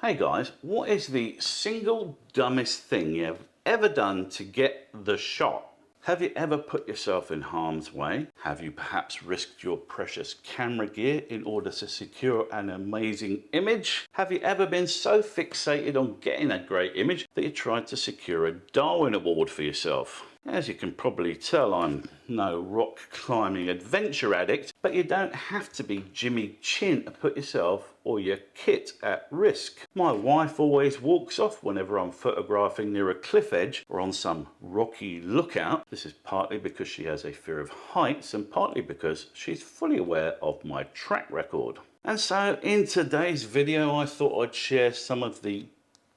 Hey guys, what is the single dumbest thing you've ever done to get the shot? Have you ever put yourself in harm's way? Have you perhaps risked your precious camera gear in order to secure an amazing image? Have you ever been so fixated on getting a great image that you tried to secure a Darwin Award for yourself? As you can probably tell, I'm no rock climbing adventure addict, but you don't have to be Jimmy Chin to put yourself or your kit at risk. My wife always walks off whenever I'm photographing near a cliff edge or on some rocky lookout. This is partly because she has a fear of heights and partly because she's fully aware of my track record. And so in today's video, I thought I'd share some of the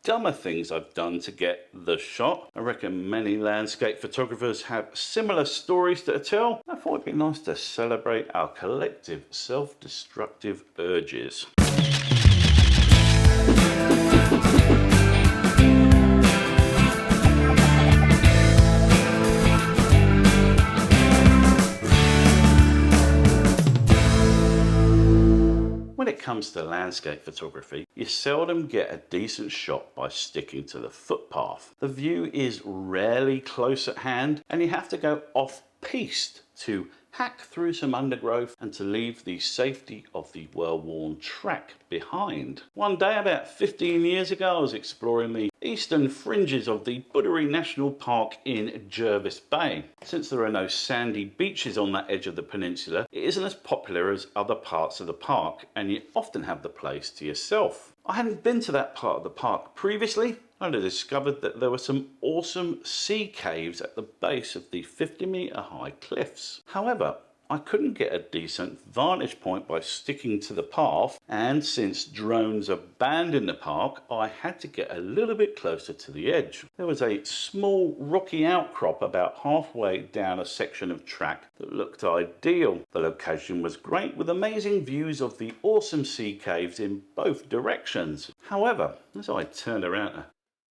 dumber things I've done to get the shot. I reckon many landscape photographers have similar stories to tell. I thought it'd be nice to celebrate our collective self-destructive urges. When it comes to landscape photography, you seldom get a decent shot by sticking to the footpath. The view is rarely close at hand and you have to go off-piste to hack through some undergrowth and to leave the safety of the well-worn track behind. One day about 15 years ago I was exploring the eastern fringes of the Buddery National Park in Jervis Bay. Since there are no sandy beaches on that edge of the peninsula, it isn't as popular as other parts of the park and you often have the place to yourself. I hadn't been to that part of the park previously. I discovered that there were some awesome sea caves at the base of the 50-metre high cliffs. However, I couldn't get a decent vantage point by sticking to the path, and since drones are banned in the park, I had to get a little bit closer to the edge. There was a small rocky outcrop about halfway down a section of track that looked ideal. The location was great with amazing views of the awesome sea caves in both directions. However, as I turned around to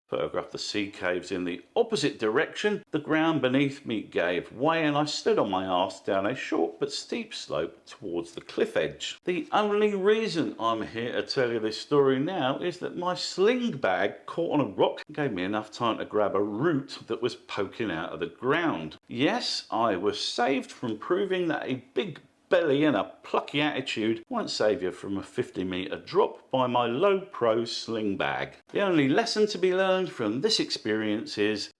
photograph the sea caves in the opposite direction, the ground beneath me gave way and I stood on my arse down a short but steep slope towards the cliff edge. The only reason I'm here to tell you this story now is that my sling bag caught on a rock and gave me enough time to grab a root that was poking out of the ground. Yes, I was saved from proving that a big belly and a plucky attitude won't save you from a 50-metre drop by my low pro sling bag. The only lesson to be learned from this experience is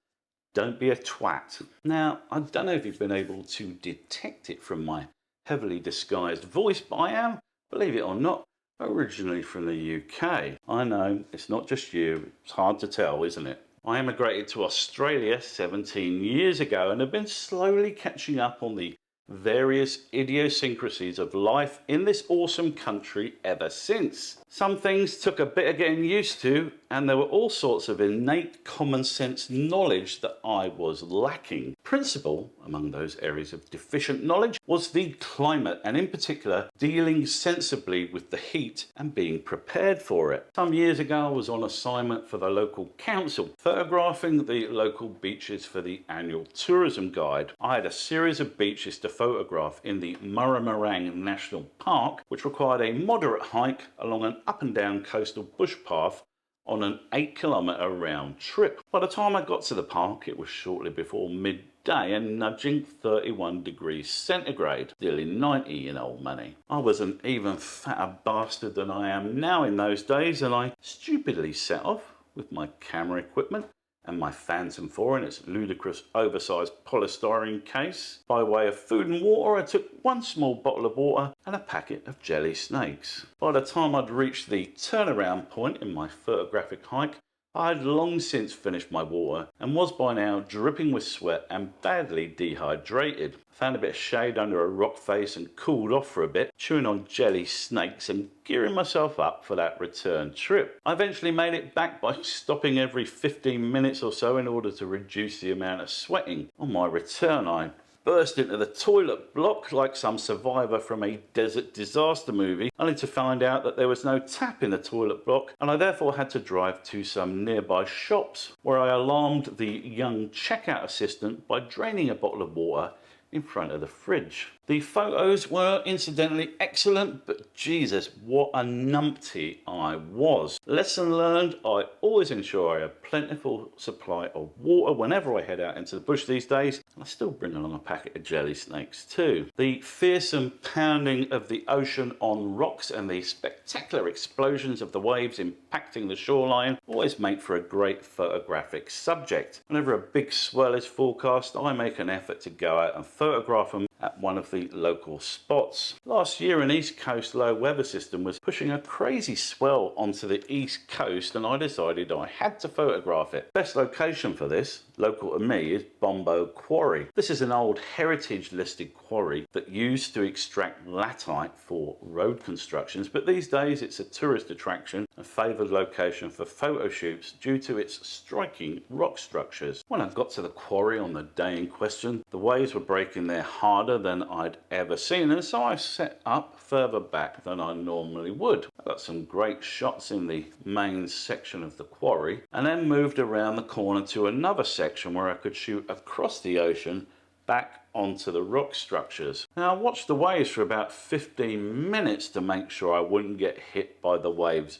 don't be a twat. Now, I don't know if you've been able to detect it from my heavily disguised voice, but I am, believe it or not, originally from the UK. I know, it's not just you, it's hard to tell, isn't it? I emigrated to Australia 17 years ago and have been slowly catching up on the various idiosyncrasies of life in this awesome country ever since. Some things took a bit of getting used to, and there were all sorts of innate common sense knowledge that I was lacking. Principal among those areas of deficient knowledge was the climate, and in particular dealing sensibly with the heat and being prepared for it. Some years ago I was on assignment for the local council, photographing the local beaches for the annual tourism guide. I had a series of beaches to photograph in the Murrumarang National Park, which required a moderate hike along an up and down coastal bush path on an 8-kilometre round trip. By the time I got to the park, it was shortly before midday and nudging 31 degrees centigrade, nearly 90 in old money. I was an even fatter bastard than I am now in those days, and I stupidly set off with my camera equipment and my Phantom 4 in its ludicrous oversized polystyrene case. By way of food and water, I took one small bottle of water and a packet of jelly snakes. By the time I'd reached the turnaround point in my photographic hike, I had long since finished my water and was by now dripping with sweat and badly dehydrated. I found a bit of shade under a rock face and cooled off for a bit, chewing on jelly snakes and gearing myself up for that return trip. I eventually made it back by stopping every 15 minutes or so in order to reduce the amount of sweating. On my return, I burst into the toilet block like some survivor from a desert disaster movie, only to find out that there was no tap in the toilet block, and I therefore had to drive to some nearby shops where I alarmed the young checkout assistant by draining a bottle of water in front of the fridge. The photos were incidentally excellent, but Jesus, what a numpty I was. Lesson learned, I always ensure I have plentiful supply of water whenever I head out into the bush these days. And I still bring along a packet of jelly snakes too. The fearsome pounding of the ocean on rocks and the spectacular explosions of the waves impacting the shoreline always make for a great photographic subject. Whenever a big swell is forecast, I make an effort to go out and photograph them at one of the local spots. Last year an East Coast low weather system was pushing a crazy swell onto the East Coast, and I decided I had to photograph it. Best location for this, local to me, is Bombo Quarry. This is an old heritage listed quarry that used to extract latite for road constructions, but these days it's a tourist attraction and favoured location for photo shoots due to its striking rock structures. When I got to the quarry on the day in question, the waves were breaking there harder than I'd ever seen, and so I set up further back than I normally would. I got some great shots in the main section of the quarry and then moved around the corner to another section where I could shoot across the ocean back onto the rock structures. Now I watched the waves for about 15 minutes to make sure I wouldn't get hit by the waves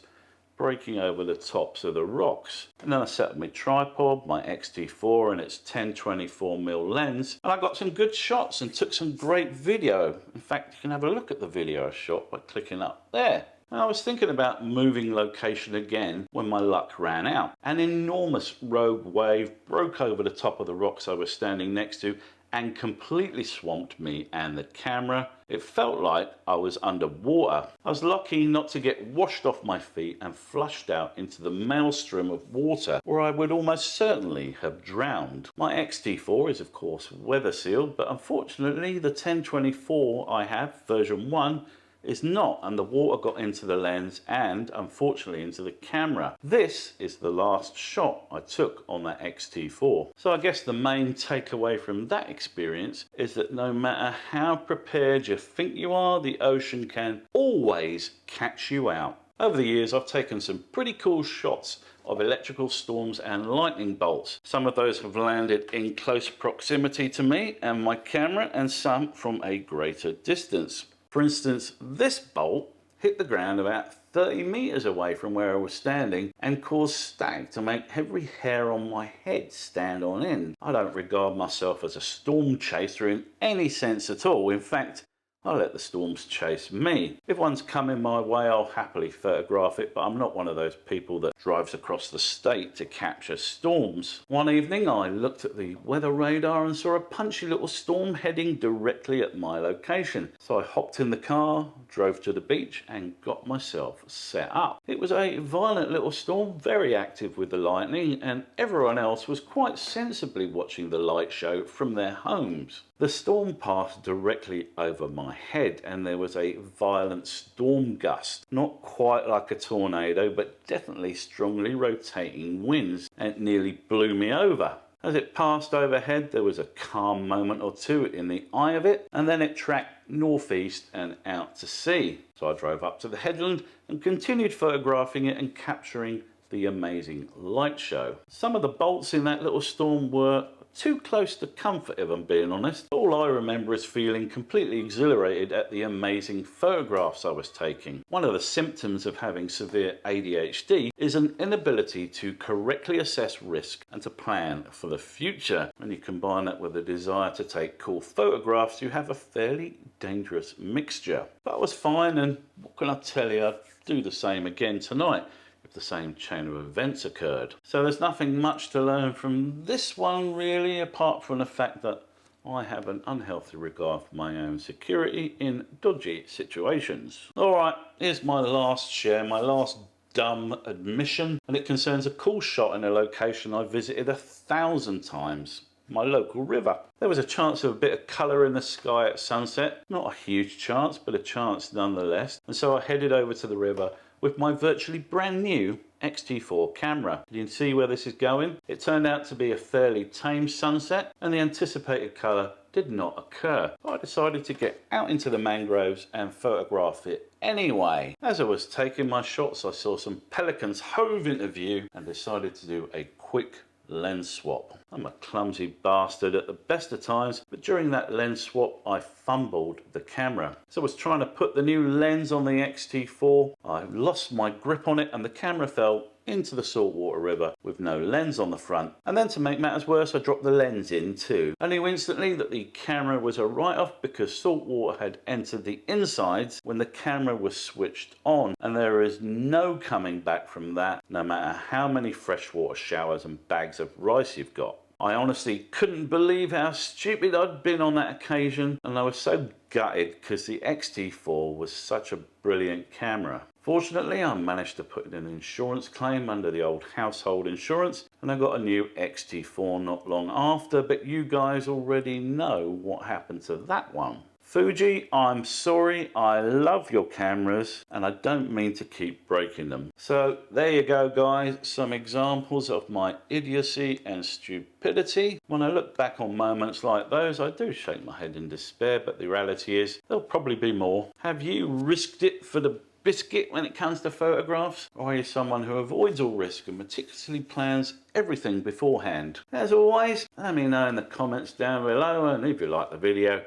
breaking over the tops of the rocks. And then I set up my tripod, my X-T4 and its 10-24mm lens, and I got some good shots and took some great video. In fact, you can have a look at the video I shot by clicking up there. And I was thinking about moving location again when my luck ran out. An enormous rogue wave broke over the top of the rocks I was standing next to and completely swamped me and the camera. It felt like I was underwater. I was lucky not to get washed off my feet and flushed out into the maelstrom of water, where I would almost certainly have drowned. My X-T4 is of course weather sealed, but unfortunately the 1024 I have, version 1, is not, and the water got into the lens and unfortunately into the camera. This is the last shot I took on that X-T4. So I guess the main takeaway from that experience is that no matter how prepared you think you are, the ocean can always catch you out. Over the years I've taken some pretty cool shots of electrical storms and lightning bolts. Some of those have landed in close proximity to me and my camera, and some from a greater distance. For instance, this bolt hit the ground about 30 meters away from where I was standing and caused static to make every hair on my head stand on end. I don't regard myself as a storm chaser in any sense at all. In fact, I let the storms chase me. If one's coming my way, I'll happily photograph it, but I'm not one of those people that drives across the state to capture storms. One evening I looked at the weather radar and saw a punchy little storm heading directly at my location. So I hopped in the car, drove to the beach and got myself set up. It was a violent little storm, very active with the lightning, and everyone else was quite sensibly watching the light show from their homes. The storm passed directly over my head and there was a violent storm gust, not quite like a tornado but definitely strongly rotating winds, and it nearly blew me over. As it passed overhead there was a calm moment or two in the eye of it, and then it tracked northeast and out to sea. So I drove up to the headland and continued photographing it and capturing the amazing light show. Some of the bolts in that little storm were too close to comfort, if I'm being honest. All I remember is feeling completely exhilarated at the amazing photographs I was taking. One of the symptoms of having severe ADHD is an inability to correctly assess risk and to plan for the future. When you combine that with a desire to take cool photographs, you have a fairly dangerous mixture. But I was fine, and what can I tell you, I'd do the same again tonight if the same chain of events occurred. So there's nothing much to learn from this one really, apart from the fact that I have an unhealthy regard for my own security in dodgy situations. Alright, here's my last share, my last dumb admission, and it concerns a cool shot in a location I visited 1,000 times. My local river. There was a chance of a bit of colour in the sky at sunset. Not a huge chance, but a chance nonetheless. And so I headed over to the river with my virtually brand new X-T4 camera. You can see where this is going. It turned out to be a fairly tame sunset and the anticipated colour did not occur. I decided to get out into the mangroves and photograph it anyway. As I was taking my shots, I saw some pelicans hove into view and decided to do a quick lens swap. I'm a clumsy bastard at the best of times, but during that lens swap I fumbled the camera. So I was trying to put the new lens on the X-T4, I lost my grip on it and the camera fell into the saltwater river with no lens on the front. And then to make matters worse, I dropped the lens in too. I knew instantly that the camera was a write-off because salt water had entered the insides when the camera was switched on, and there is no coming back from that, no matter how many freshwater showers and bags of rice you've got. I honestly couldn't believe how stupid I'd been on that occasion, and I was so gutted because the X-T4 was such a brilliant camera. Fortunately, I managed to put in an insurance claim under the old household insurance, and I got a new X-T4 not long after, but you guys already know what happened to that one. Fuji, I'm sorry, I love your cameras and I don't mean to keep breaking them. So there you go guys, some examples of my idiocy and stupidity. When I look back on moments like those, I do shake my head in despair, but the reality is there'll probably be more. Have you risked it for the biscuit when it comes to photographs? Or are you someone who avoids all risk and meticulously plans everything beforehand? As always, let me know in the comments down below, and if you like the video,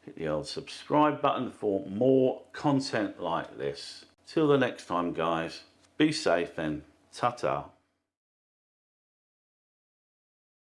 hit the old subscribe button for more content like this. Till the next time guys, be safe and ta-ta.